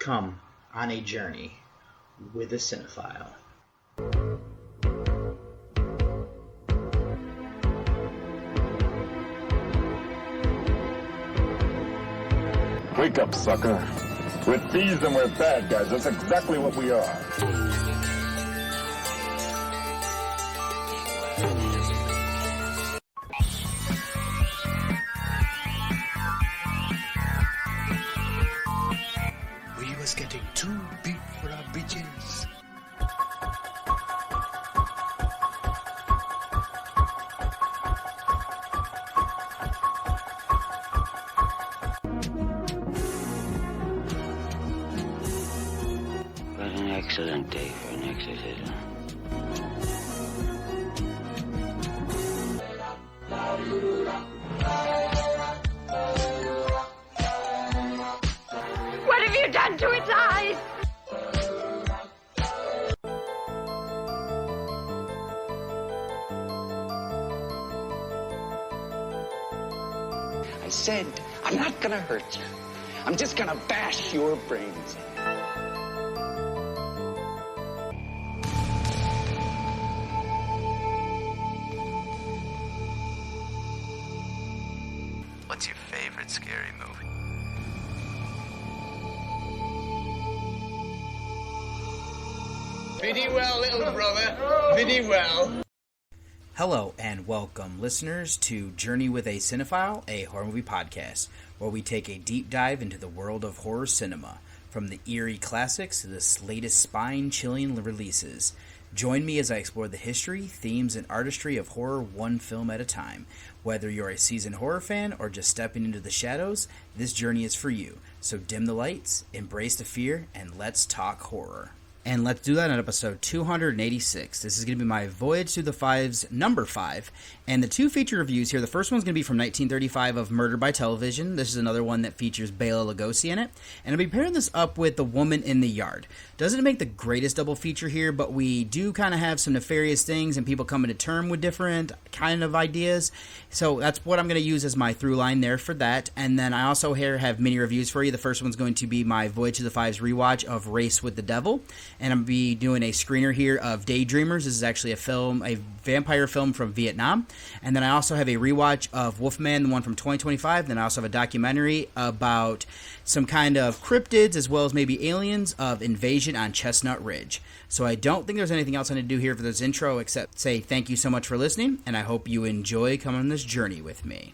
come on a journey with a cinephile. Wake up, sucker. We're thieves and we're bad guys. That's exactly what we are. We was getting too big for our britches. What an excellent day for an exorcism. What have you done to its eyes? I said, I'm not gonna hurt you. I'm just gonna bash your brains in. What's your favorite scary movie? Pretty well, little brother. Pretty well. Hello and welcome, listeners, to Journey with a Cinephile, a horror movie podcast, where we take a deep dive into the world of horror cinema, from the eerie classics to the latest spine-chilling releases. Join me as I explore the history, themes, and artistry of horror one film at a time. Whether you're a seasoned horror fan or just stepping into the shadows, this journey is for you. So dim the lights, embrace the fear, and let's talk horror. And let's do that on episode 286. This is going to be my Voyage through the Fives, number 5. And the two feature reviews here, the first one's going to be from 1935 of Murder by Television. This is another one that features Bela Lugosi in it. And I'll be pairing this up with The Woman in the Yard. Doesn't make the greatest double feature here, but we do kind of have some nefarious things and people coming to term with different kind of ideas. So that's what I'm going to use as my through line there for that. And then I also here have mini reviews for you. The first one's going to be my Voyage to the Fives rewatch of Race with the Devil. And I'm going to be doing a screener here of Daydreamers. This is actually a film, a vampire film from Vietnam. And then I also have a rewatch of Wolfman, the one from 2025. Then I also have a documentary about some kind of cryptids as well as maybe aliens of Invasion on Chestnut Ridge. So I don't think there's anything else I need to do here for this intro except say thank you so much for listening, and I hope you enjoy coming on this journey with me.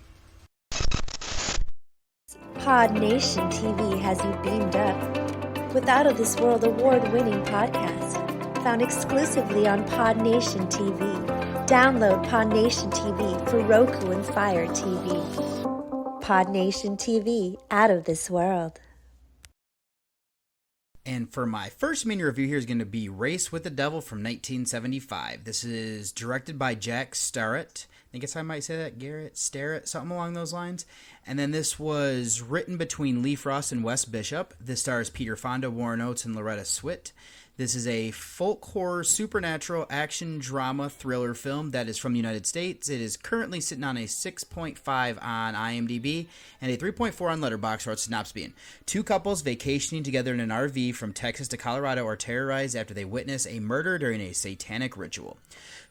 Pod Nation TV has you beamed up with Out of This World award-winning podcast, found exclusively on Pod Nation TV. Download Pod Nation TV for Roku and Fire TV. Pod Nation TV, Out of This World. And for my first mini review here is going to be Race with the Devil from 1975. This is directed by Jack Starrett. I think it's how I might say that, Garrett Starrett, something along those lines. And then this was written between Lee Frost and Wes Bishop. This stars Peter Fonda, Warren Oates, and Loretta Swit. This is a folk horror, supernatural, action, drama, thriller film that is from the United States. It is currently sitting on a 6.5 on IMDb and a 3.4 on Letterboxd, or its synopsis being. Two couples vacationing together in an RV from Texas to Colorado are terrorized after they witness a murder during a satanic ritual.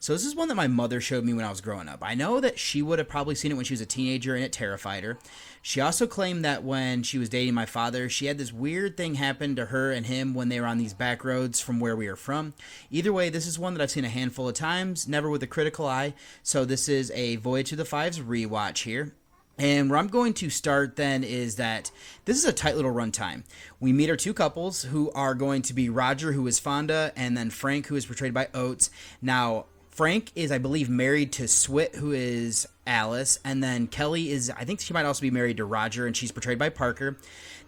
So this is one that my mother showed me when I was growing up. I know that she would have probably seen it when she was a teenager and it terrified her. She also claimed that when she was dating my father, she had this weird thing happen to her and him when they were on these back roads from where we are from. Either way, this is one that I've seen a handful of times, never with a critical eye. So this is a Voyage to the Fives rewatch here. And where I'm going to start then is that this is a tight little runtime. We meet our two couples who are going to be Roger, who is Fonda, and then Frank, who is portrayed by Oates. Now, Frank is, I believe, married to Swit, who is Alice, and then Kelly is, I think she might also be married to Roger, and she's portrayed by Parker.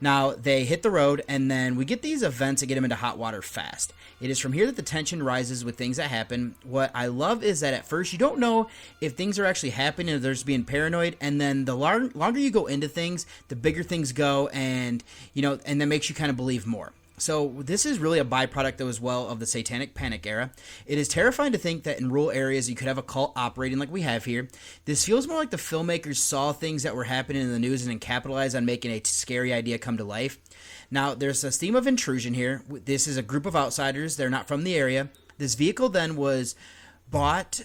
Now, they hit the road, and then we get these events that get them into hot water fast. It is from here that the tension rises with things that happen. What I love is that at first you don't know if things are actually happening or they're just being paranoid, and then the longer you go into things, the bigger things go, and, you know, and that makes you kind of believe more. So this is really a byproduct, though, as well of the Satanic Panic era. It is terrifying to think that in rural areas you could have a cult operating like we have here. This feels more like the filmmakers saw things that were happening in the news and then capitalized on making a scary idea come to life. Now, there's a theme of intrusion here. This is a group of outsiders. They're not from the area. This vehicle then was bought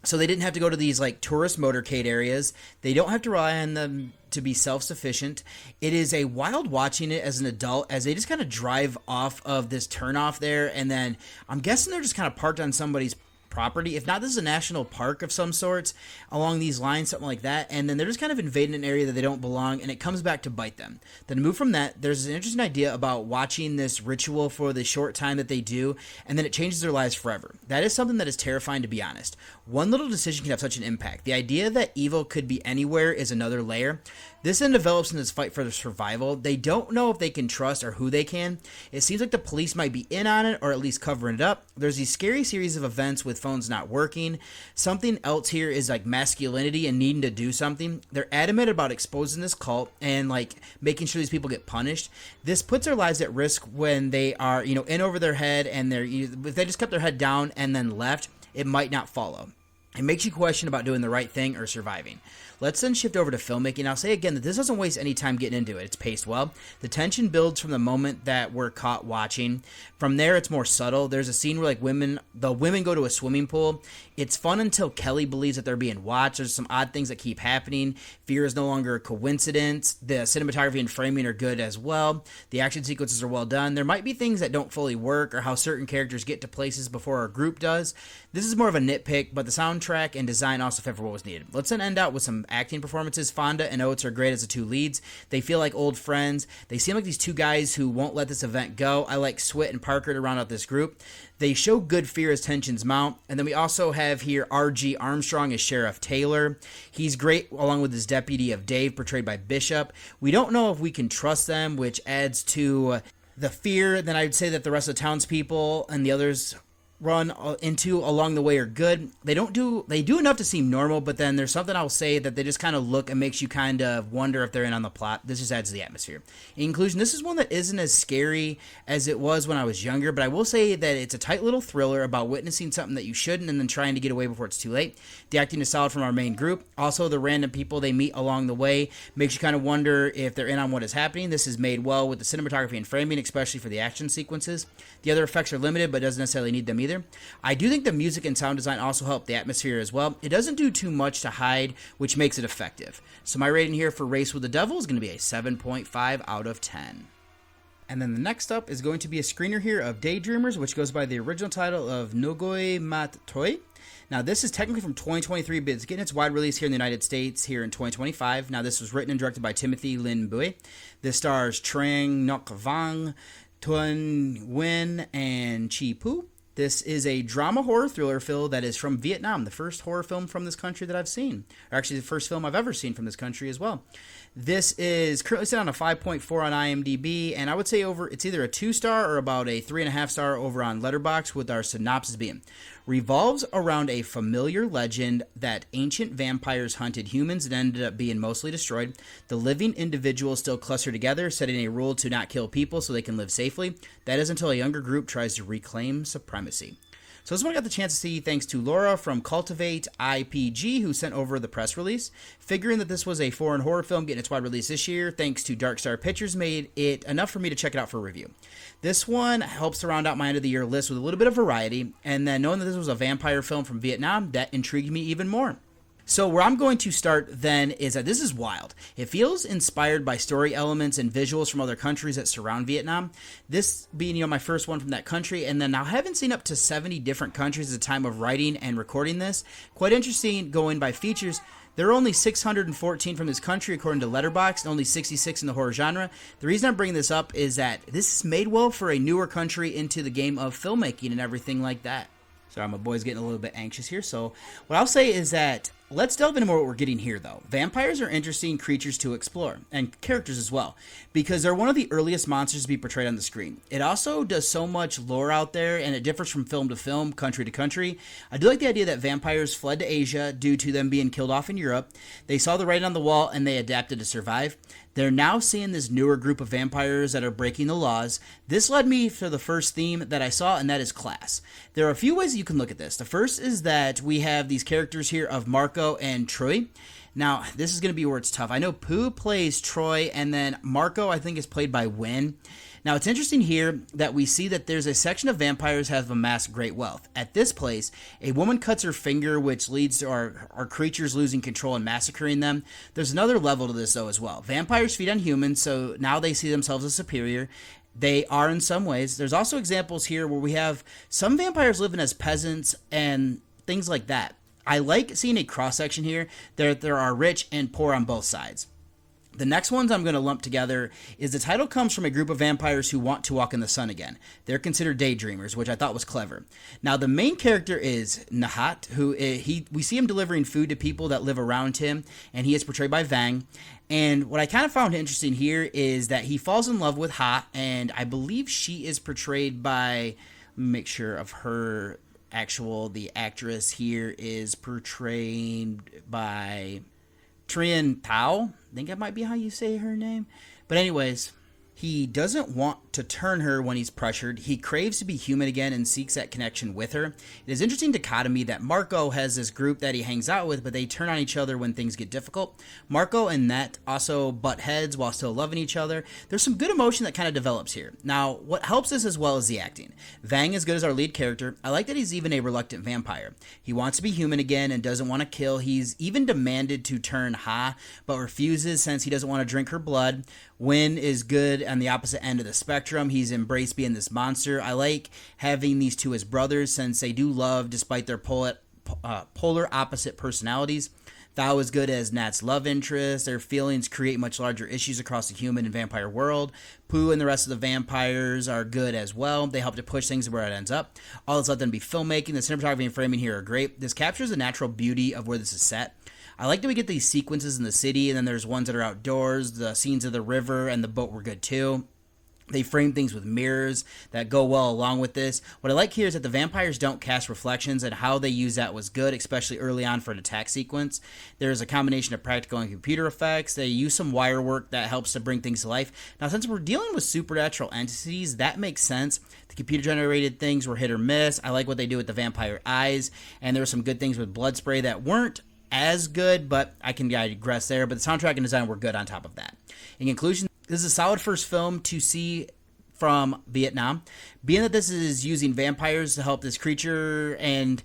so they didn't have to go to these like tourist motorcade areas. They don't have to rely on them to be self-sufficient. It is a wild watching it as an adult as they just kind of drive off of this turnoff there, and then I'm guessing they're just kind of parked on somebody's property. If not, this is a national park of some sorts along these lines, something like that, and then they're just kind of invading an area that they don't belong, and it comes back to bite them. Then to move from that, there's an interesting idea about watching this ritual for the short time that they do, and then it changes their lives forever. That is something that is terrifying, to be honest. One little decision can have such an impact. The idea that evil could be anywhere is another layer. This then develops in this fight for their survival. They don't know if they can trust or who they can. It seems like the police might be in on it, or at least covering it up. There's these scary series of events with phones not working. Something else here is like masculinity and needing to do something. They're adamant about exposing this cult and like making sure these people get punished. This puts their lives at risk when they are, in over their head, and if they just kept their head down and then left, it might not follow. It makes you question about doing the right thing or surviving. Let's then shift over to filmmaking. I'll say again that this doesn't waste any time getting into it. It's paced well. The tension builds from the moment that we're caught watching. From there, it's more subtle. There's a scene where the women go to a swimming pool. It's fun until Kelly believes that they're being watched. There's some odd things that keep happening. Fear is no longer a coincidence. The cinematography and framing are good as well. The action sequences are well done. There might be things that don't fully work, or how certain characters get to places before our group does. This is more of a nitpick, but the soundtrack and design also fit for what was needed. Let's then end out with some acting performances. Fonda and Oates are great as the two leads. They feel like old friends. They seem like these two guys who won't let this event go. I like Swit and Parker to round out this group. They show good fear as tensions mount. And then we also have here R.G. Armstrong as Sheriff Taylor. He's great along with his deputy of Dave, portrayed by Bishop. We don't know if we can trust them, which adds to the fear. Then I'd say that the rest of the townspeople and the others run into along the way are good. They do enough to seem normal, but then there's something I'll say that they just kind of look and makes you kind of wonder if they're in on the plot. This just adds to the atmosphere. In conclusion, this is one that isn't as scary as it was when I was younger, but I will say that it's a tight little thriller about witnessing something that you shouldn't and then trying to get away before it's too late. The acting is solid from our main group. Also, the random people they meet along the way makes you kind of wonder if they're in on what is happening. This is made well with the cinematography and framing, especially for the action sequences. The other effects are limited, but doesn't necessarily need them either. I do think the music and sound design also help the atmosphere as well. It doesn't do too much to hide, which makes it effective. So my rating here for Race with the Devil is going to be a 7.5 out of 10. And then the next up is going to be a screener here of Daydreamers, which goes by the original title of Nogoi Mat Toi. Now, this is technically from 2023, but it's getting its wide release here in the United States here in 2025. Now, this was written and directed by Timothy Lin Bui. This stars Trang Ngoc Vang, Tuan Nguyen, and Chi Pu. This is a drama horror thriller film that is from Vietnam, the first horror film from this country that I've seen. Or actually, the first film I've ever seen from this country as well. This is currently set on a 5.4 on IMDb, and I would say it's either a 2-star or about a 3.5-star over on Letterboxd, with our synopsis being: revolves around a familiar legend that ancient vampires hunted humans and ended up being mostly destroyed. The living individuals still cluster together, setting a rule to not kill people so they can live safely. That is until a younger group tries to reclaim supremacy. So this one I got the chance to see thanks to Laura from Cultivate IPG, who sent over the press release. Figuring that this was a foreign horror film getting its wide release this year, thanks to Dark Star Pictures, made it enough for me to check it out for a review. This one helps to round out my end of the year list with a little bit of variety, and then knowing that this was a vampire film from Vietnam, that intrigued me even more. So where I'm going to start then is that this is wild. It feels inspired by story elements and visuals from other countries that surround Vietnam. This being, my first one from that country, and then now having seen up to 70 different countries at the time of writing and recording this. Quite interesting going by features. There are only 614 from this country according to Letterboxd, and only 66 in the horror genre. The reason I'm bringing this up is that this is made well for a newer country into the game of filmmaking and everything like that. Sorry, my boy's getting a little bit anxious here. So what I'll say is that Let's delve into more what we're getting here, though. Vampires are interesting creatures to explore, and characters as well, because they're one of the earliest monsters to be portrayed on the screen. It also does so much lore out there, and it differs from film to film, country to country. I do like the idea that vampires fled to Asia due to them being killed off in Europe. They saw the writing on the wall, and they adapted to survive. They're now seeing this newer group of vampires that are breaking the laws. This led me to the first theme that I saw, and that is class. There are a few ways you can look at this. The first is that we have these characters here of Marco and Troy. Now, this is going to be where it's tough. I know Pooh plays Troy, and then Marco, I think, is played by Wynn. Now, it's interesting here that we see that there's a section of vampires have amassed great wealth. At this place, a woman cuts her finger, which leads to our creatures losing control and massacring them. There's another level to this, though, as well. Vampires feed on humans, so now they see themselves as superior. They are in some ways. There's also examples here where we have some vampires living as peasants and things like that. I like seeing a cross-section here. There are rich and poor on both sides. The next ones I'm going to lump together is the title comes from a group of vampires who want to walk in the sun again. They're considered daydreamers, which I thought was clever. Now, the main character is Nahat, who we see him delivering food to people that live around him, and he is portrayed by Vang. And what I kind of found interesting here is that he falls in love with Ha, and I believe she is portrayed by, make sure of her the actress here is portrayed by Trian Tao. I think that might be how you say her name. But anyways, he doesn't want to turn her when he's pressured. He craves to be human again and seeks that connection with her. It is interesting dichotomy that Marco has this group that he hangs out with, but they turn on each other when things get difficult. Marco and Net also butt heads while still loving each other. There's some good emotion that kind of develops here. Now, what helps this as well is the acting. Vang is good as our lead character. I like that he's even a reluctant vampire. He wants to be human again and doesn't want to kill. He's even demanded to turn Ha, but refuses since he doesn't want to drink her blood. Wynn is good on the opposite end of the spectrum. He's embraced being this monster. I like having these two as brothers since they do love despite their polar opposite personalities. Thao is good as Nat's love interest. Their feelings create much larger issues across the human and vampire world. Pooh and the rest of the vampires are good as well. They help to push things where it ends up. All that's let them be filmmaking. The cinematography and framing here are great. This captures the natural beauty of where this is set. I like that we get these sequences in the city, and then there's ones that are outdoors. The scenes of the river and the boat were good too. They frame things with mirrors that go well along with this. What I like here is that the vampires don't cast reflections, and how they use that was good, especially early on for an attack sequence. There's a combination of practical and computer effects. They use some wire work that helps to bring things to life. Now, since we're dealing with supernatural entities, that makes sense. The computer-generated things were hit or miss. I like what they do with the vampire eyes, and there were some good things with blood spray that weren't as good, but I can digress there. But the soundtrack and design were good on top of that. In conclusion, this is a solid first film to see from Vietnam. Being that this is using vampires to help this creature and,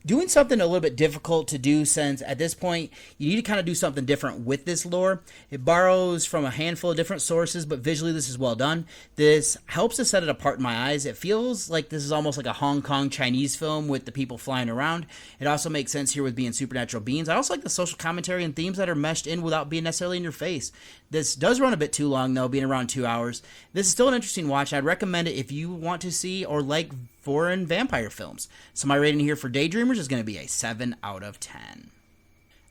doing something a little bit difficult to do, since at this point you need to kind of do something different with this lore. It borrows from a handful of different sources, but visually this is well done. This helps to set it apart in my eyes. It feels like this is almost like a Hong Kong Chinese film with the people flying around. It also makes sense here with being supernatural beings. I also like the social commentary and themes that are meshed in without being necessarily in your face. This does run a bit too long though, being around 2 hours. This is still an interesting watch. I'd recommend it if you want to see or like foreign vampire films. So my rating here for Daydreamers is going to be a 7 out of 10.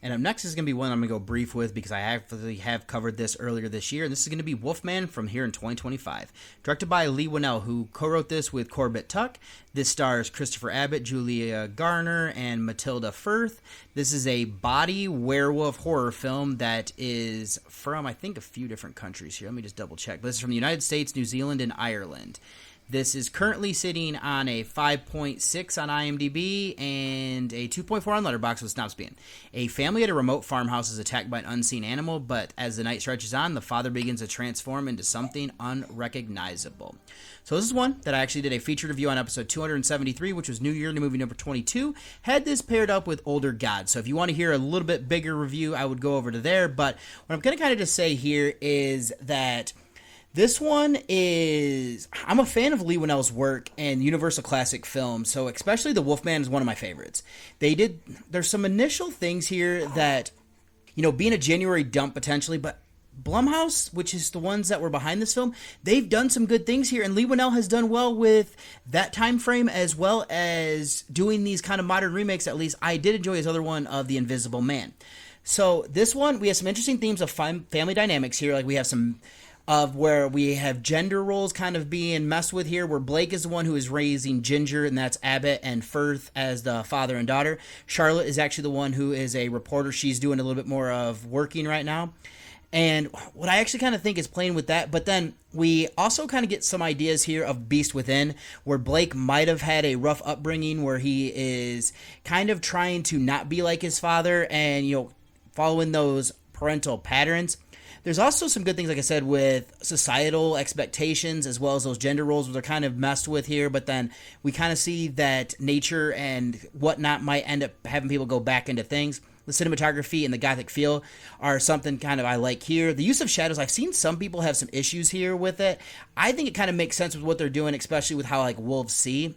And up next is going to be one I'm going to go brief with because I actually have covered this earlier this year. And this is going to be Wolfman from here in 2025. Directed by Lee Winnell, who co-wrote this with Corbett Tuck. This stars Christopher Abbott, Julia Garner, and Matilda Firth. This is a body werewolf horror film that is from, I think, a few different countries here. Let me just double check. But this is from the United States, New Zealand, and Ireland. This is currently sitting on a 5.6 on IMDb and a 2.4 on Letterboxd with Snopsbean. A family at a remote farmhouse is attacked by an unseen animal, but as the night stretches on, the father begins to transform into something unrecognizable. So this is one that I actually did a featured review on episode 273, which was New Year, New Movie number 22. Had this paired up with Older Gods. So if you want to hear a little bit bigger review, I would go over to there. But what I'm going to kind of just say here is that this one is, I'm a fan of Lee Winnell's work and Universal Classic films, so especially The Wolfman is one of my favorites. There's some initial things here that, being a January dump potentially, but Blumhouse, which is the ones that were behind this film, they've done some good things here, and Leigh Whannell has done well with that time frame, as well as doing these kind of modern remakes. At least I did enjoy his other one of The Invisible Man. So this one, we have some interesting themes of family dynamics here. Like we have some of where we have gender roles kind of being messed with here, where Blake is the one who is raising Ginger, and that's Abbott, and Firth as the father and daughter. Charlotte is actually the one who is a reporter. She's doing a little bit more of working right now. And what I actually kind of think is playing with that, but then we also kind of get some ideas here of Beast Within, where Blake might have had a rough upbringing, where he is kind of trying to not be like his father and, you know, following those parental patterns. There's also some good things, like I said, with societal expectations as well as those gender roles, where they're kind of messed with here, but then we kind of see that nature and whatnot might end up having people go back into things. The cinematography and the gothic feel are something kind of I like here. The use of shadows, I've seen some people have some issues here with it. I think it kind of makes sense with what they're doing, especially with how like wolves see.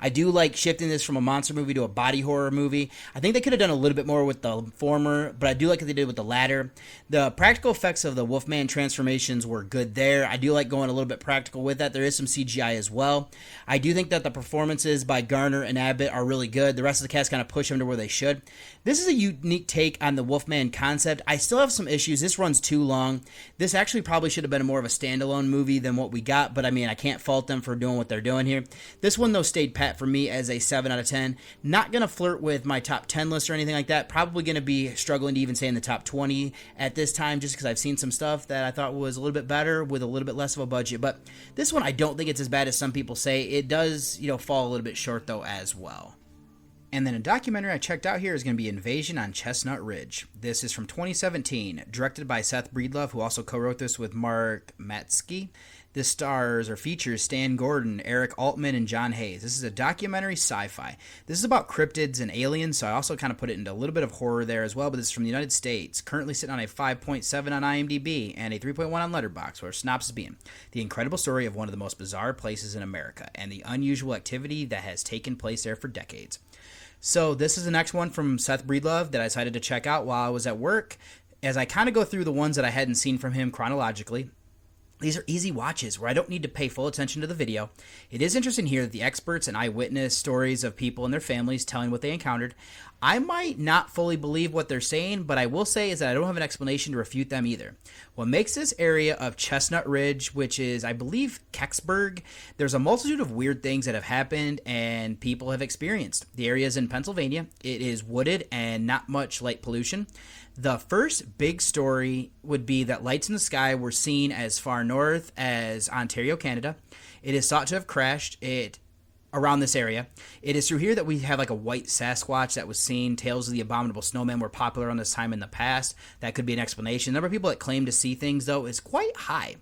I do like shifting this from a monster movie to a body horror movie. I think they could have done a little bit more with the former, but I do like what they did with the latter. The practical effects of the Wolfman transformations were good there. I do like going a little bit practical with that. There is some CGI as well. I do think that the performances by Garner and Abbott are really good. The rest of the cast kind of push them to where they should. This is a unique take on the Wolfman concept. I still have some issues. This runs too long. This actually probably should have been more of a standalone movie than what we got, but I mean, I can't fault them for doing what they're doing here. This one, though, stayed pat for me as a 7 out of 10. Not going to flirt with my top 10 list or anything like that. Probably going to be struggling to even stay in the top 20 at this time, just because I've seen some stuff that I thought was a little bit better with a little bit less of a budget. But this one, I don't think it's as bad as some people say. It does, fall a little bit short, though, as well. And then a documentary I checked out here is going to be Invasion on Chestnut Ridge. This is from 2017, directed by Seth Breedlove, who also co-wrote this with Mark Matsky. This stars or features Stan Gordon, Eric Altman, and John Hayes. This is a documentary sci-fi. This is about cryptids and aliens, so I also kind of put it into a little bit of horror there as well, but this is from the United States, currently sitting on a 5.7 on IMDb and a 3.1 on Letterboxd, where synopsis being the incredible story of one of the most bizarre places in America and the unusual activity that has taken place there for decades. So this is the next one from Seth Breedlove that I decided to check out while I was at work. As I kind of go through the ones that I hadn't seen from him chronologically, these are easy watches where I don't need to pay full attention to the video. It is interesting here that the experts and eyewitness stories of people and their families telling what they encountered. I might not fully believe what they're saying, but I will say is that I don't have an explanation to refute them either. What makes this area of Chestnut Ridge, which is, I believe, Kecksburg, there's a multitude of weird things that have happened and people have experienced. The area is in Pennsylvania. It is wooded and not much light pollution. The first big story would be that lights in the sky were seen as far north as Ontario, Canada. It is thought to have crashed around this area. It is through here that we have like a white Sasquatch that was seen. Tales of the Abominable Snowman were popular on this time in the past. That could be an explanation. The number of people that claim to see things, though, is quite high.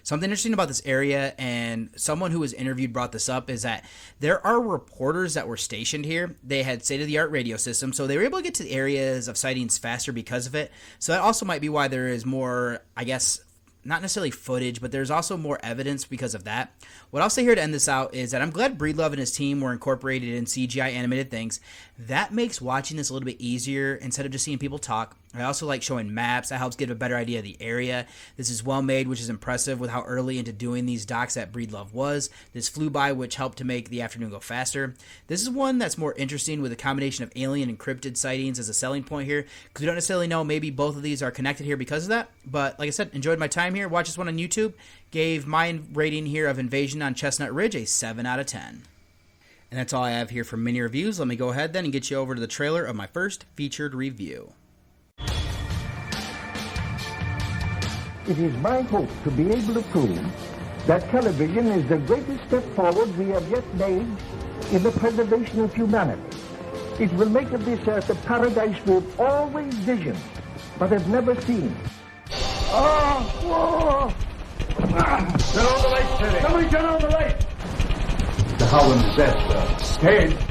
Something interesting about this area, and someone who was interviewed brought this up, is that there are reporters that were stationed here. They had state-of-the-art radio systems, so they were able to get to the areas of sightings faster because of it. So that also might be why there is more, I guess, not necessarily footage, but there's also more evidence because of that. What I'll say here to end this out is that I'm glad Breedlove and his team were incorporated in CGI animated things. That makes watching this a little bit easier instead of just seeing people talk. I also like showing maps. That helps give a better idea of the area. This is well made, which is impressive with how early into doing these docs that Breedlove was. This flew by, which helped to make the afternoon go faster. This is one that's more interesting with a combination of alien and cryptid sightings as a selling point here, because we don't necessarily know, maybe both of these are connected here because of that. But like I said, enjoyed my time here. Watch this one on YouTube. Gave my rating here of Invasion on Chestnut Ridge a 7 out of 10. And that's all I have here for mini reviews. Let me go ahead then and get you over to the trailer of my first featured review. It is my hope to be able to prove that television is the greatest step forward we have yet made in the preservation of humanity. It will make of this earth a paradise we've always visioned, but have never seen. Whoa! Turn on the lights, Teddy. Somebody turn on the lights! The Howland is dead, sir. Dead?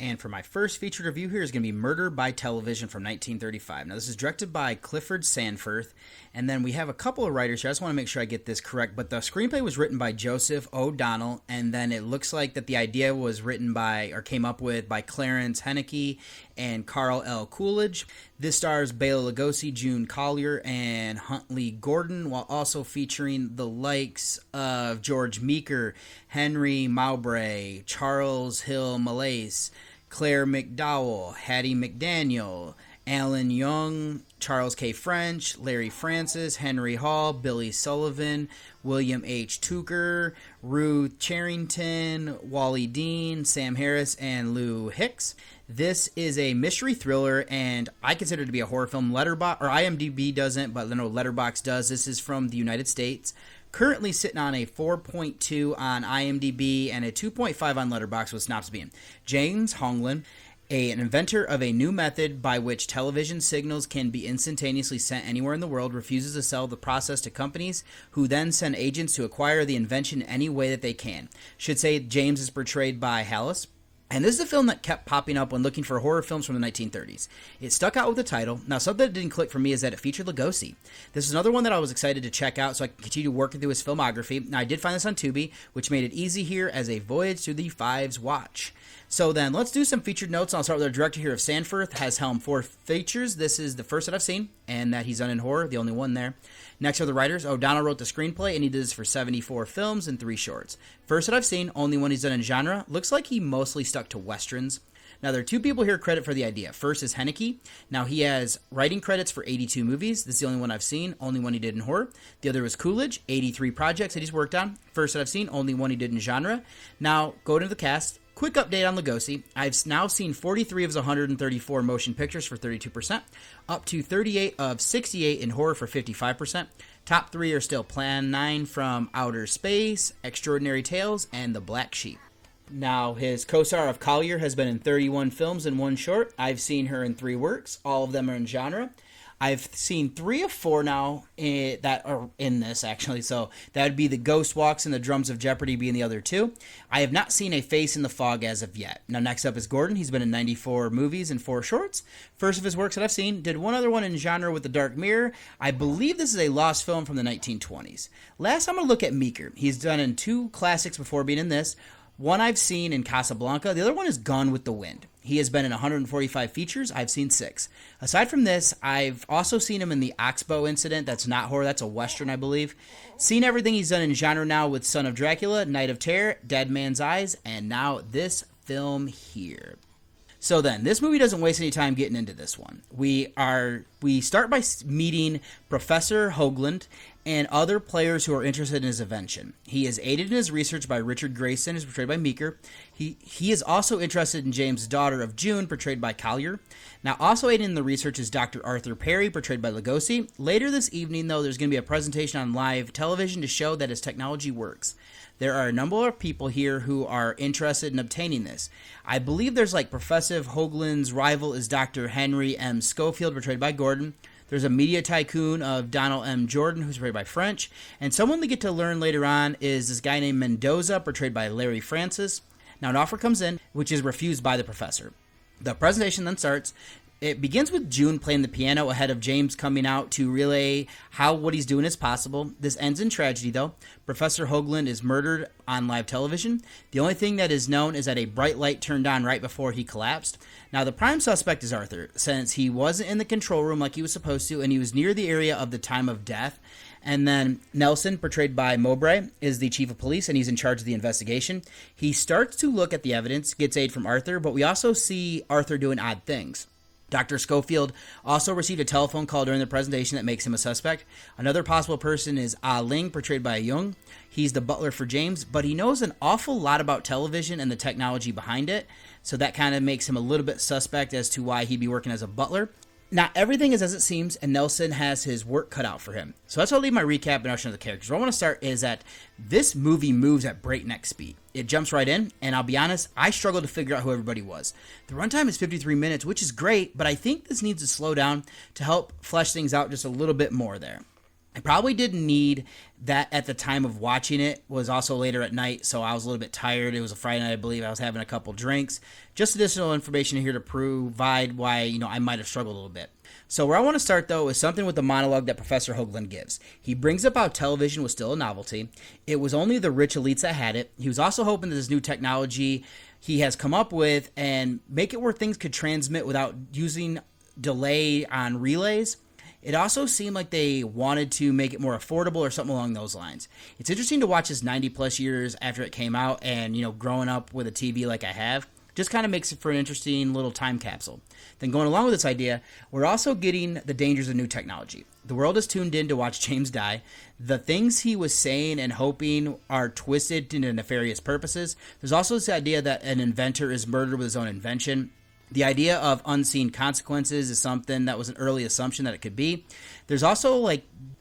And for my first featured review here is going to be Murder by Television from 1935. Now, this is directed by Clifford Sanforth, and then we have a couple of writers here. I just want to make sure I get this correct, but the screenplay was written by Joseph O'Donnell, and then it looks like that the idea was written by, or came up with, by Clarence Henneke and Carl L. Coolidge. This stars Bela Lugosi, June Collier, and Huntley Gordon, while also featuring the likes of George Meeker, Henry Mowbray, Charles Hill Malaise, Claire McDowell, Hattie McDaniel, Alan Young, Charles K. French, Larry Francis, Henry Hall, Billy Sullivan, William H. Tucker, Ruth Charrington, Wally Dean, Sam Harris, and Lou Hicks. This is a mystery thriller, and I consider it to be a horror film. IMDb doesn't, but I know Letterboxd does. This is from the United States. Currently sitting on a 4.2 on IMDb and a 2.5 on Letterboxd, with synopsis being James Honglin, an inventor of a new method by which television signals can be instantaneously sent anywhere in the world, refuses to sell the process to companies who then send agents to acquire the invention any way that they can. Should say James is portrayed by Hallis. And this is a film that kept popping up when looking for horror films from the 1930s. It stuck out with the title. Now, something that didn't click for me is that it featured Lugosi. This is another one that I was excited to check out so I can continue working through his filmography. Now, I did find this on Tubi, which made it easy here as a Voyage through the Fives watch. So then, let's do some featured notes. I'll start with our director here of Sanforth, has helmed 4 features. This is the first that I've seen, and that he's done in horror, the only one there. Next are the writers. O'Donnell wrote the screenplay, and he did this for 74 films and 3 shorts. First that I've seen, only one he's done in genre. Looks like he mostly stuck to westerns. Now, there are 2 people here credit for the idea. First is Henneke. Now, he has writing credits for 82 movies. This is the only one I've seen, only one he did in horror. The other was Coolidge, 83 projects that he's worked on. First that I've seen, only one he did in genre. Now, go to the cast. Quick update on Lugosi. I've now seen 43 of his 134 motion pictures for 32%, up to 38 of 68 in horror for 55%. Top 3 are still Plan 9 from Outer Space, Extraordinary Tales, and The Black Sheep. Now, his co-star of Collier has been in 31 films and 1 short. I've seen her in 3 works. All of them are in genre. I've seen 3 of 4 now that are in this, actually. So that would be The Ghost Walks and The Drums of Jeopardy being the other 2. I have not seen A Face in the Fog as of yet. Now, next up is Gordon. He's been in 94 movies and 4 shorts. First of his works that I've seen, did one other one in genre with The Dark Mirror. I believe this is a lost film from the 1920s. Last, I'm going to look at Meeker. He's done in 2 classics before being in this. One I've seen in Casablanca. The other one is Gone with the Wind. He has been in 145 features. I've seen 6. Aside from this, I've also seen him in the Oxbow Incident. That's not horror. That's a Western, I believe. Seen everything he's done in genre now with Son of Dracula, Night of Terror, Dead Man's Eyes, and now this film here. So then, this movie doesn't waste any time getting into this one. We start by meeting Professor Hoagland and other players who are interested in his invention. He is aided in his research by Richard Grayson, who's portrayed by Meeker. He is also interested in James' daughter of June, portrayed by Collier. Now, also aided in the research is Dr. Arthur Perry, portrayed by Lugosi. Later this evening, though, there's going to be a presentation on live television to show that his technology works. There are a number of people here who are interested in obtaining this. I believe there's Professor Hoagland's rival is Dr. Henry M. Schofield, portrayed by Gordon. There's a media tycoon of Donald M. Jordan, who's portrayed by French. And someone we get to learn later on is this guy named Mendoza, portrayed by Larry Francis. Now, an offer comes in, which is refused by the professor. The presentation then starts. It begins with June playing the piano ahead of James coming out to relay how what he's doing is possible. This ends in tragedy, though. Professor Hoagland is murdered on live television. The only thing that is known is that a bright light turned on right before he collapsed. Now, the prime suspect is Arthur, since he wasn't in the control room like he was supposed to, and he was near the area of the time of death. And then Nelson, portrayed by Mowbray, is the chief of police, and he's in charge of the investigation. He starts to look at the evidence, gets aid from Arthur, but we also see Arthur doing odd things. Dr. Schofield also received a telephone call during the presentation that makes him a suspect. Another possible person is Ah Ling, portrayed by Jung. He's the butler for James, but he knows an awful lot about television and the technology behind it, so that kind of makes him a little bit suspect as to why he'd be working as a butler. Not everything is as it seems, and Nelson has his work cut out for him. So that's how I'll leave my recap and introduction of the characters. Where I want to start is that this movie moves at breakneck speed. It jumps right in, and I'll be honest, I struggled to figure out who everybody was. The runtime is 53 minutes, which is great, but I think this needs to slow down to help flesh things out just a little bit more there. I probably didn't need that at the time of watching it. It was also later at night, so I was a little bit tired. It was a Friday night, I believe. I was having a couple drinks. Just additional information here to provide why, I might have struggled a little bit. So where I want to start, though, is something with the monologue that Professor Hoagland gives. He brings up how television was still a novelty. It was only the rich elites that had it. He was also hoping that this new technology he has come up with and make it where things could transmit without using delay on relays. It also seemed like they wanted to make it more affordable or something along those lines. It's interesting to watch this 90 plus years after it came out and, growing up with a TV like I have, just kind of makes it for an interesting little time capsule. Then going along with this idea, we're also getting the dangers of new technology. The world is tuned in to watch James die. The things he was saying and hoping are twisted into nefarious purposes. There's also this idea that an inventor is murdered with his own invention. The idea of unseen consequences is something that was an early assumption that it could be. There's also,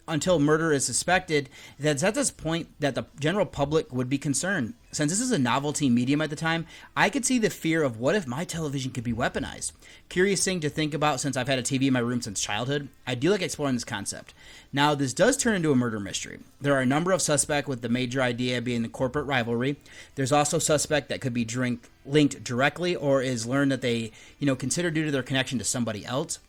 until murder is suspected, that's at this point that the general public would be concerned. Since this is a novelty medium at the time, I could see the fear of what if my television could be weaponized. Curious thing to think about since I've had a TV in my room since childhood. I do like exploring this concept. Now, this does turn into a murder mystery. There are a number of suspects, with the major idea being the corporate rivalry. There's also suspect that could be linked directly or is learned that they, consider due to their connection to somebody else.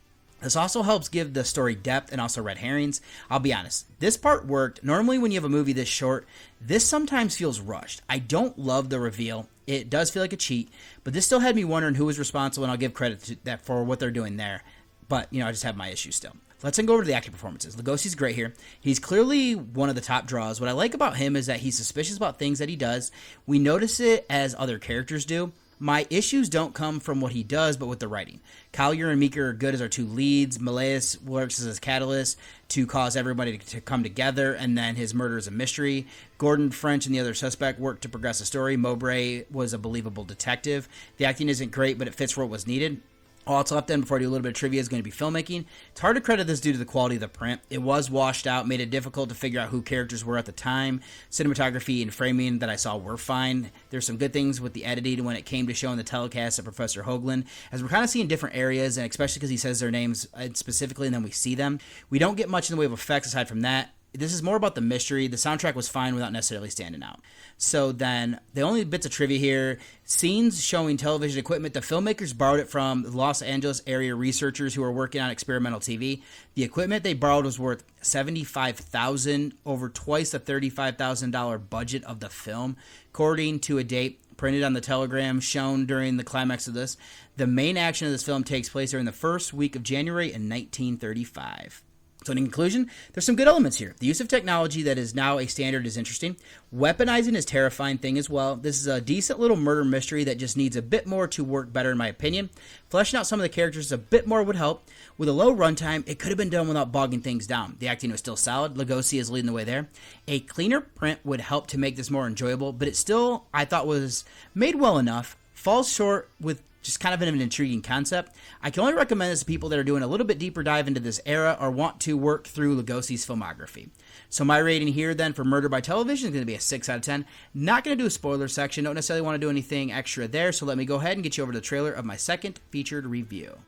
This also helps give the story depth and also red herrings. I'll be honest, this part worked. Normally when you have a movie this short, this sometimes feels rushed. I don't love the reveal. It does feel like a cheat, but this still had me wondering who was responsible, and I'll give credit to that for what they're doing there. But, I just have my issues still. Let's then go over to the acting performances. Lugosi's great here. He's clearly one of the top draws. What I like about him is that he's suspicious about things that he does. We notice it as other characters do. My issues don't come from what he does, but with the writing. Collier and Meeker are good as our two leads. Malaeus works as a catalyst to cause everybody to come together, and then his murder is a mystery. Gordon, French, and the other suspect work to progress the story. Mowbray was a believable detective. The acting isn't great, but it fits for what was needed. All that's left then before I do a little bit of trivia is going to be filmmaking. It's hard to credit this due to the quality of the print. It was washed out, made it difficult to figure out who characters were at the time. Cinematography and framing that I saw were fine. There's some good things with the editing when it came to showing the telecast of Professor Hoagland, as we're kind of seeing different areas, and especially because he says their names specifically and then we see them. We don't get much in the way of effects aside from that. This is more about the mystery. The soundtrack was fine without necessarily standing out. So then, the only bits of trivia here, scenes showing television equipment, the filmmakers borrowed it from the Los Angeles area researchers who were working on experimental TV. The equipment they borrowed was worth $75,000, over twice the $35,000 budget of the film, according to a date printed on the telegram shown during the climax of this. The main action of this film takes place during the first week of January in 1935. So in conclusion, there's some good elements here. The use of technology that is now a standard is interesting. Weaponizing is a terrifying thing as well. This is a decent little murder mystery that just needs a bit more to work better in my opinion. Fleshing out some of the characters a bit more would help. With a low runtime, it could have been done without bogging things down. The acting was still solid. Lugosi is leading the way there. A cleaner print would help to make this more enjoyable, but it still, I thought, was made well enough. Falls short with just kind of an intriguing concept. I can only recommend this to people that are doing a little bit deeper dive into this era or want to work through Lugosi's filmography. So my rating here then for Murder by Television is going to be a 6 out of 10. Not going to do a spoiler section. Don't necessarily want to do anything extra there. So let me go ahead and get you over to the trailer of my second featured review.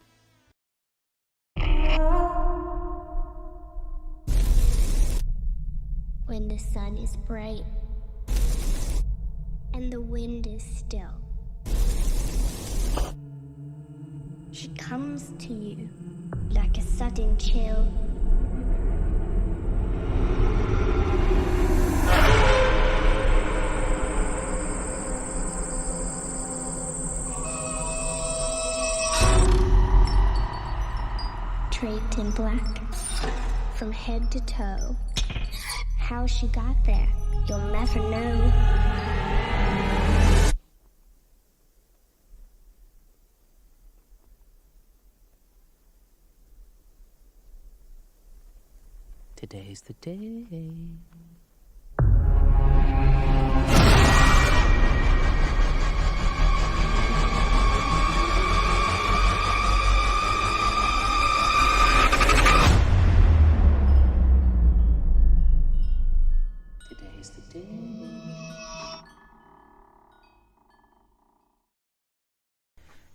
When the sun is bright and the wind is still, she comes to you like a sudden chill. Draped in black from head to toe. How she got there, you'll never know. Today's the day. Today's the day.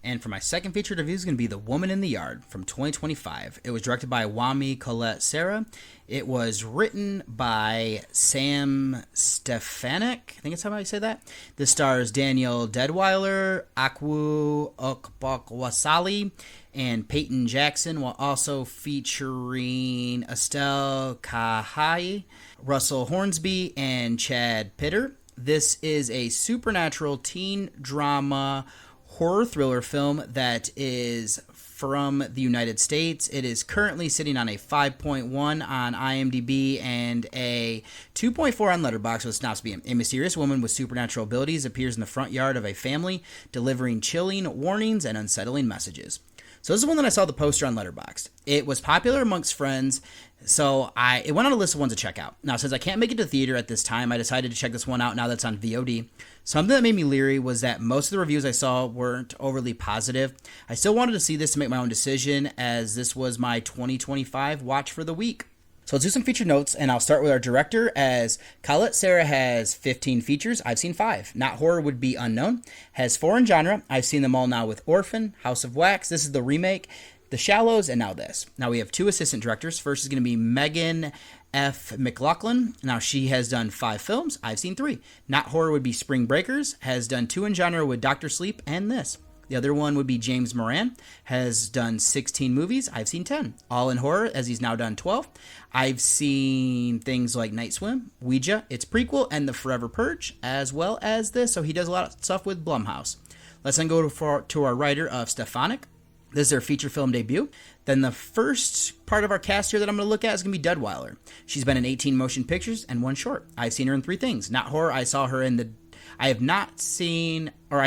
And for my second featured review is going to be The Woman in the Yard from 2025. It was directed by Wami Colette Serra. It was written by Sam Stefanik. I think that's how I say that. This stars Daniel Deadwyler, Akwu Okbakwasali, and Peyton Jackson, while also featuring Estelle Kahai, Russell Hornsby, and Chad Pitter. This is a supernatural teen drama horror thriller film that is from the United States. It is currently sitting on a 5.1 on IMDb and a 2.4 on Letterboxd with synopsis being: a mysterious woman with supernatural abilities appears in the front yard of a family, delivering chilling warnings and unsettling messages. So this is one that I saw the poster on Letterboxd. It was popular amongst friends, so it went on a list of ones to check out. Now, since I can't make it to theater at this time, I decided to check this one out now that's on VOD. Something that made me leery was that most of the reviews I saw weren't overly positive. I still wanted to see this to make my own decision, as this was my 2025 watch for the week. So let's do some feature notes, and I'll start with our director, as Colette Serra has 15 features. I've seen 5. Not horror would be unknown. Has 4 in genre. I've seen them all now with Orphan, House of Wax. This is the remake, The Shallows, and now this. Now we have 2 assistant directors. First is going to be Megan F. McLaughlin. Now she has done 5 films. I've seen 3. Not horror would be Spring Breakers. Has done 2 in genre with Dr. Sleep and this. The other one would be James Moran, has done 16 movies. I've seen 10. All in horror, as he's now done 12. I've seen things like Night Swim, Ouija, its prequel, and The Forever Purge, as well as this. So he does a lot of stuff with Blumhouse. Let's then go to our writer of Stefanik. This is their feature film debut. Then the first part of our cast here that I'm going to look at is going to be Deadwyler. She's been in 18 motion pictures and 1 short. I've seen her in 3 things. Not horror, I saw her in I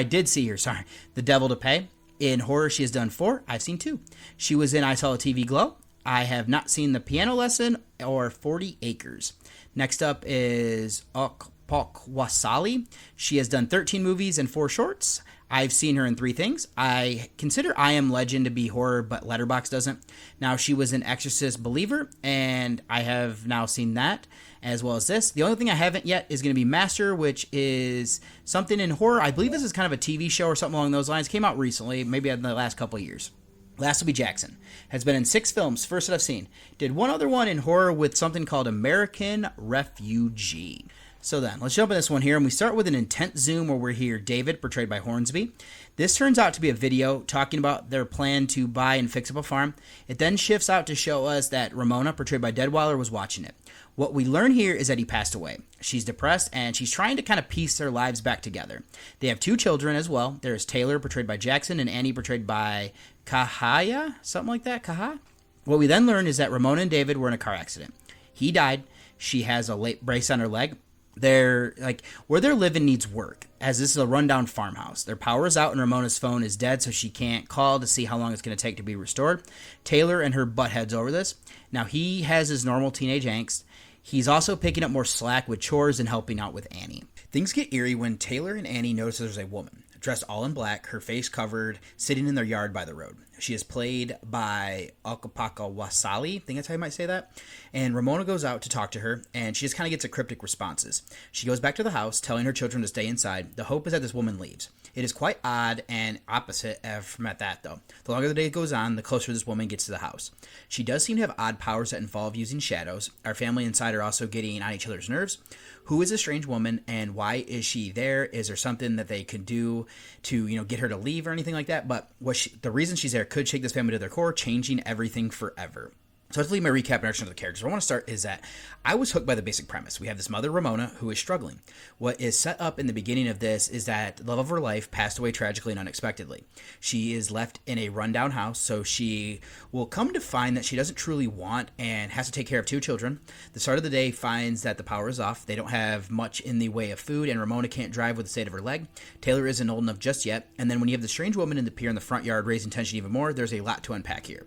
did see her, The Devil to Pay. In horror, she has done 4. I've seen 2. She was in I Saw a TV Glow. I have not seen The Piano Lesson or 40 Acres. Next up is Okbakwasali. She has done 13 movies and 4 shorts. I've seen her in 3 things. I consider I Am Legend to be horror, but Letterboxd doesn't. Now, she was an Exorcist Believer, and I have now seen that, as well as this. The only thing I haven't yet is going to be Master, which is something in horror. I believe this is kind of a TV show or something along those lines. Came out recently, maybe in the last couple of years. Last will be Jackson. Has been in 6 films, first that I've seen. Did one other one in horror with something called American Refugee. So then, let's jump in this one here, and we start with an intense zoom where we hear David, portrayed by Hornsby. This turns out to be a video talking about their plan to buy and fix up a farm. It then shifts out to show us that Ramona, portrayed by Deadwyler, was watching it. What we learn here is that he passed away. She's depressed, and she's trying to kind of piece their lives back together. They have 2 children as well. There's Taylor, portrayed by Jackson, and Annie, portrayed by Kahaya, something like that, Kaha. What we then learn is that Ramona and David were in a car accident. He died. She has a late brace on her leg. Where they're living needs work, as this is a rundown farmhouse. Their power is out and Ramona's phone is dead, so she can't call to see how long it's going to take to be restored. Taylor and her butt heads over this. Now, he has his normal teenage angst. He's also picking up more slack with chores and helping out with Annie. Things get eerie when Taylor and Annie notice there's a woman, dressed all in black, her face covered, sitting in their yard by the road. She is played by Okbakwasali, I think that's how you might say that. And Ramona goes out to talk to her, and she just kind of gets a cryptic responses. She goes back to the house, telling her children to stay inside. The hope is that this woman leaves. It is quite odd and opposite from at that, though. The longer the day goes on, the closer this woman gets to the house. She does seem to have odd powers that involve using shadows. Our family inside are also getting on each other's nerves. Who is this strange woman, and why is she there? Is there something that they could do to, get her to leave or anything like that? But the reason she's there could shake this family to their core, changing everything forever. So let's leave my recap and introduction of the characters. What I want to start is that I was hooked by the basic premise. We have this mother, Ramona, who is struggling. What is set up in the beginning of this is that the love of her life passed away tragically and unexpectedly. She is left in a rundown house, so she will come to find that she doesn't truly want and has to take care of 2 children. The start of the day finds that the power is off. They don't have much in the way of food, and Ramona can't drive with the state of her leg. Taylor isn't old enough just yet. And then when you have the strange woman in the front yard raising tension even more, there's a lot to unpack here.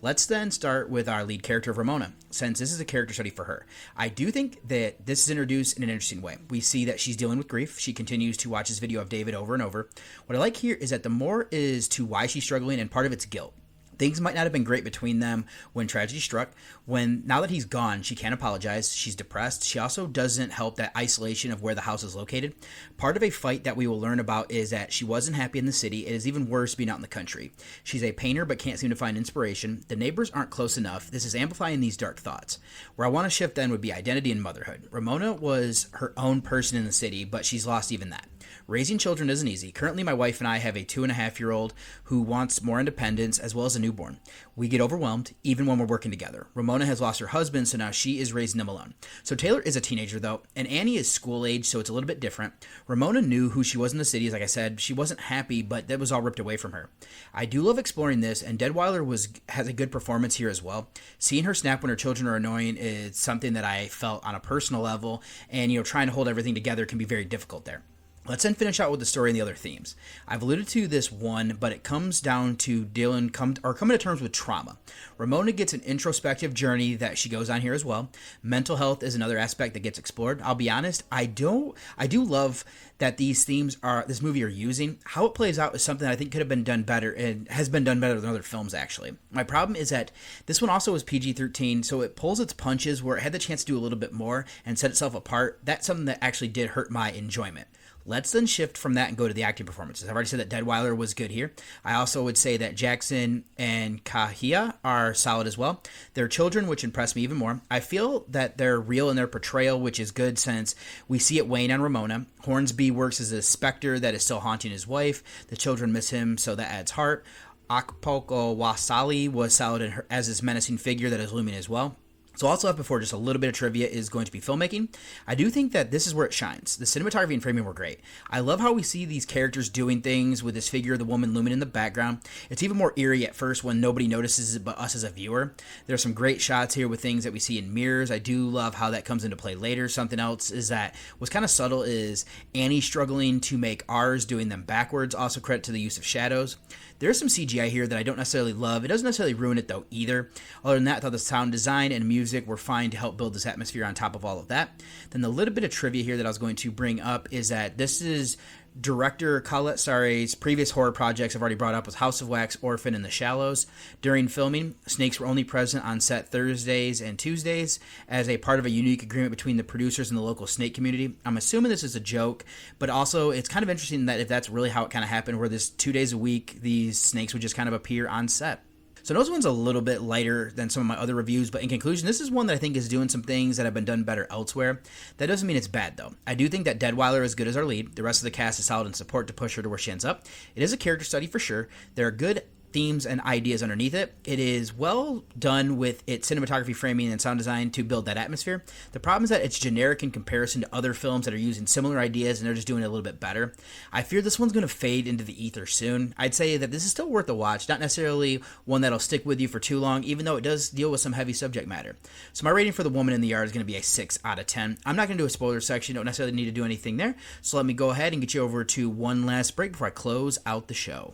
Let's then start with our lead character of Ramona, since this is a character study for her. I do think that this is introduced in an interesting way. We see that she's dealing with grief. She continues to watch this video of David over and over. What I like here is that the more is to why she's struggling, and part of it's guilt. Things might not have been great between them when tragedy struck. Now that he's gone, she can't apologize. She's depressed. She also doesn't help that isolation of where the house is located. Part of a fight that we will learn about is that she wasn't happy in the city. It is even worse being out in the country. She's a painter but can't seem to find inspiration. The neighbors aren't close enough. This is amplifying these dark thoughts. Where I want to shift then would be identity and motherhood. Ramona was her own person in the city, but she's lost even that. Raising children isn't easy. Currently, my wife and I have a 2.5-year-old who wants more independence as well as a newborn. We get overwhelmed even when we're working together. Ramona has lost her husband, so now she is raising them alone. So Taylor is a teenager, though, and Annie is school age, so it's a little bit different. Ramona knew who she was in the city, as like I said. She wasn't happy, but that was all ripped away from her. I do love exploring this, and Deadweiler has a good performance here as well. Seeing her snap when her children are annoying is something that I felt on a personal level, and trying to hold everything together can be very difficult there. Let's then finish out with the story and the other themes. I've alluded to this one, but it comes down to coming to terms with trauma. Ramona gets an introspective journey that she goes on here as well. Mental health is another aspect that gets explored. I'll be honest, I do love that these themes this movie are using. How it plays out is something I think could have been done better and has been done better than other films, actually. My problem is that this one also was PG-13, so it pulls its punches where it had the chance to do a little bit more and set itself apart. That's something that actually did hurt my enjoyment. Let's then shift from that and go to the acting performances. I've already said that Deadweiler was good here. I also would say that Jackson and Kahia are solid as well. Their children, which impress me even more. I feel that they're real in their portrayal, which is good since we see it weighing on Ramona. Hornsby works as a specter that is still haunting his wife. The children miss him, so that adds heart. Akpoko Wasali was solid as his menacing figure that is looming as well. So also up before just a little bit of trivia is going to be filmmaking. I do think that this is where it shines. The cinematography and framing were great. I love how we see these characters doing things with this figure of the woman looming in the background. It's even more eerie at first when nobody notices it but us as a viewer. There's some great shots here with things that we see in mirrors. I do love how that comes into play later. Something else is that what's kind of subtle is Annie struggling to make R's, doing them backwards. Also credit to the use of shadows. There's some CGI here that I don't necessarily love. It doesn't necessarily ruin it, though, either. Other than that, I thought the sound design and music were fine to help build this atmosphere on top of all of that. Then the little bit of trivia here that I was going to bring up is that this is director Colette Sarri's previous horror projects I've already brought up with House of Wax, Orphan, and The Shallows. During filming, snakes were only present on set Thursdays and Tuesdays as a part of a unique agreement between the producers and the local snake community. I'm assuming this is a joke, but also it's kind of interesting that if that's really how it kind of happened, where this 2 days a week, these snakes would just kind of appear on set. So those one's a little bit lighter than some of my other reviews, but in conclusion, this is one that I think is doing some things that have been done better elsewhere. That doesn't mean it's bad, though. I do think that Deadweiler is good as our lead. The rest of the cast is solid in support to push her to where she ends up. It is a character study for sure. There are good themes and ideas underneath it. It is well done with its cinematography, framing, and sound design to build that atmosphere. The problem is that it's generic in comparison to other films that are using similar ideas and they're just doing it a little bit better. I fear this one's going to fade into the ether soon. I'd say that this is still worth a watch, not necessarily one that'll stick with you for too long, even though it does deal with some heavy subject matter. So my rating for The Woman in the Yard is going to be a 6 out of 10. I'm not going to do a spoiler section. Don't necessarily need to do anything there. So let me go ahead and get you over to one last break before I close out the show.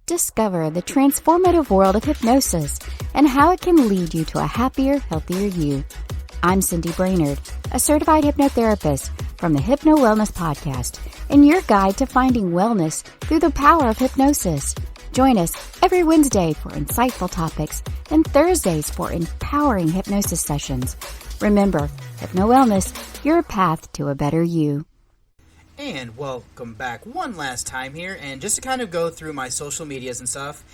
Discover the transformative world of hypnosis and how it can lead you to a happier, healthier you. I'm Cindy Brainerd, a certified hypnotherapist from the Hypno Wellness Podcast, and your guide to finding wellness through the power of hypnosis. Join us every Wednesday for insightful topics and Thursdays for empowering hypnosis sessions. Remember, Hypno Wellness, your path to a better you. And welcome back one last time here, and just to kind of go through my social medias and stuff,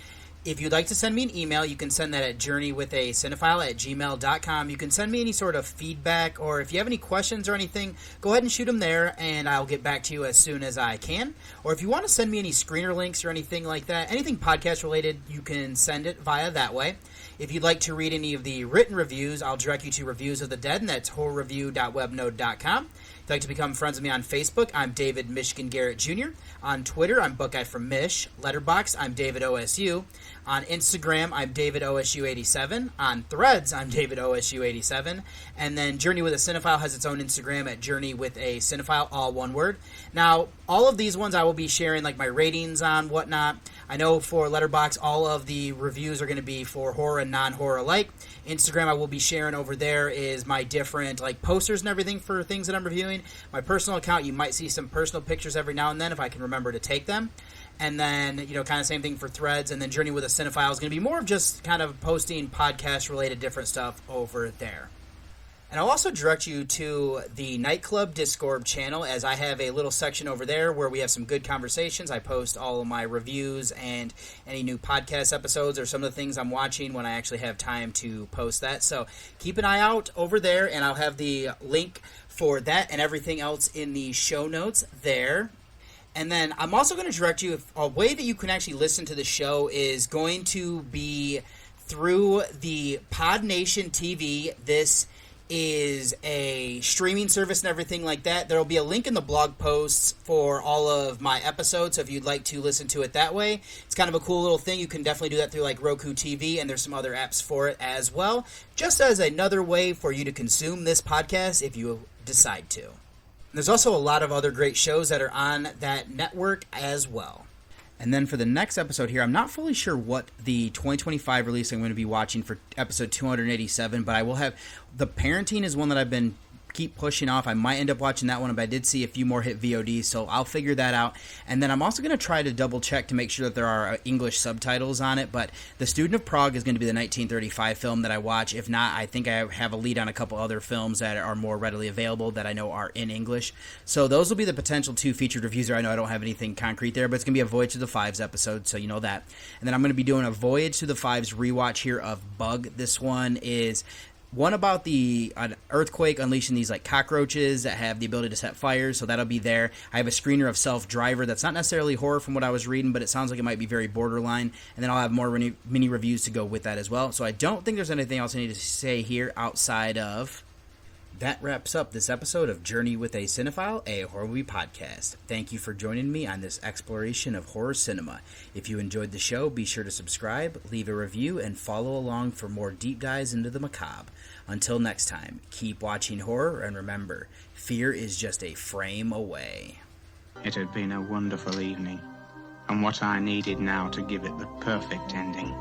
if you'd like to send me an email, you can send that at journeywithacinephile@gmail.com. You can send me any sort of feedback, or if you have any questions or anything, go ahead and shoot them there, and I'll get back to you as soon as I can. Or if you want to send me any screener links or anything like that, anything podcast related, you can send it via that way. If you'd like to read any of the written reviews, I'll direct you to Reviews of the Dead, and that's horrorreview.webnode.com. If you'd like to become friends with me on Facebook, I'm David Michigan Garrett Jr. On Twitter, I'm Buckeye from Mish. Letterboxd, I'm David OSU. On Instagram, I'm David OSU87. On Threads, I'm David OSU87. And then Journey with a Cinephile has its own Instagram at Journey with a Cinephile, all one word. Now, all of these ones I will be sharing like my ratings on, whatnot. I know for Letterboxd, all of the reviews are going to be for horror and non-horror alike. Instagram, I will be sharing over there is my different like posters and everything for things that I'm reviewing. My personal account, you might see some personal pictures every now and then if I can remember to take them. And then, kind of same thing for Threads. And then Journey with a Cinephile is going to be more of just kind of posting podcast-related different stuff over there. And I'll also direct you to the Nightclub Discord channel, as I have a little section over there where we have some good conversations. I post all of my reviews and any new podcast episodes or some of the things I'm watching when I actually have time to post that. So keep an eye out over there, and I'll have the link for that and everything else in the show notes there. And then I'm also going to direct you, a way that you can actually listen to the show is going to be through the Pod Nation TV. This is a streaming service and everything like that. There will be a link in the blog posts for all of my episodes, so if you'd like to listen to it that way, it's kind of a cool little thing. You can definitely do that through like Roku TV, and there's some other apps for it as well, just as another way for you to consume this podcast if you decide to. There's also a lot of other great shows that are on that network as well. And then for the next episode here, I'm not fully sure what the 2025 release I'm going to be watching for episode 287, but I will have The Parenting is one that I've been keep pushing off. I might end up watching that one, but I did see a few more hit VOD, so I'll figure that out. And then I'm also going to try to double check to make sure that there are English subtitles on it, but The Student of Prague is going to be the 1935 film that I watch. If not, I think I have a lead on a couple other films that are more readily available that I know are in English. So those will be the potential 2 featured reviews there. I know I don't have anything concrete there, but it's going to be a Voyage to the Fives episode, so you know that. And then I'm going to be doing a Voyage to the Fives rewatch here of Bug. This one is one about an earthquake unleashing these like cockroaches that have the ability to set fires, so that'll be there. I have a screener of Self-Driver that's not necessarily horror from what I was reading, but it sounds like it might be very borderline, and then I'll have more mini reviews to go with that as well. So I don't think there's anything else I need to say here outside of that. Wraps up this episode of Journey with a Cinephile, a horror movie podcast. Thank you for joining me on this exploration of horror cinema. If you enjoyed the show, be sure to subscribe, leave a review, and follow along for more deep dives into the macabre. Until next time, keep watching horror, and remember, fear is just a frame away. It had been a wonderful evening, and what I needed now to give it the perfect ending